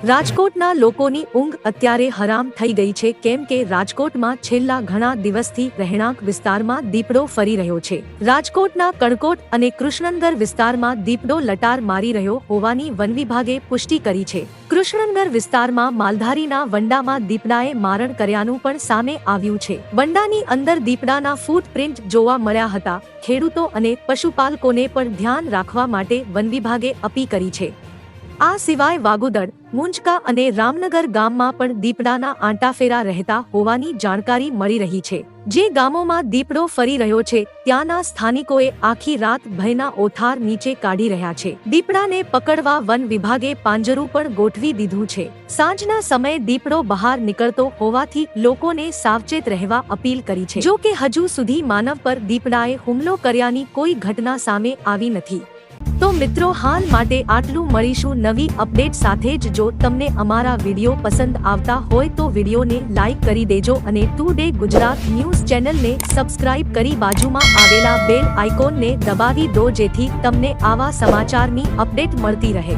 રાજકોટના લોકોની ઊંઘ અત્યારે હરામ થઈ ગઈ છે, કેમ કે રાજકોટમાં છેલ્લા ઘણા દિવસથી રહેણાંક વિસ્તારમાં દીપડો ફરી રહ્યો છે। રાજકોટના કણકોટ અને કૃષ્ણનગર વિસ્તારમાં દીપડો લટાર મારી રહ્યો હોવાની વન વિભાગે પુષ્ટિ કરી છે। કૃષ્ણનગર વિસ્તારમાં માલધારીના વંડામાં દીપડાએ મારણ કર્યાનું પણ સામે આવ્યું છે। વંડાની અંદર દીપડાના ફૂટપ્રિન્ટ જોવા મળ્યા હતા। ખેડૂતો અને પશુપાલકોને પણ ધ્યાન રાખવા માટે વન વિભાગે અપીલ કરી છે। આ સિવાય વાગુદડ, મુંજકા અને રામનગર ગામમાં પણ દીપડાના આંટાફેરા રહેતા હોવાની જાણકારી મળી રહી છે। જે ગામોમાં દીપડો ફરી રહ્યો છે ત્યાંના સ્થાનિકોએ આખી રાત ભયના ઓથાર નીચે કાઢી રહ્યા છે। દીપડાને પકડવા વન વિભાગે પાંજરું પણ ગોઠવી દીધું છે। સાંજના સમયે દીપડો બહાર નીકળતો હોવાથી લોકોને સાવચેત રહેવા અપીલ કરી છે। જો કે હજુ સુધી માનવ પર દીપડાએ હુમલો કર્યાની કોઈ ઘટના સામે આવી નથી। તો મિત્રો, હાલ માટે આટલું। મળીશું નવી અપડેટ સાથે જ। જો તમને અમારા વિડીયો પસંદ આવતા હોય તો વિડીયોને લાઈક કરી દેજો અને ટુડે ગુજરાત ન્યૂઝ ચેનલને સબસ્ક્રાઇબ કરી બાજુમાં આવેલા બેલ આઇકોનને દબાવી દો, જેથી તમને આવા સમાચારની અપડેટ મળતી રહે।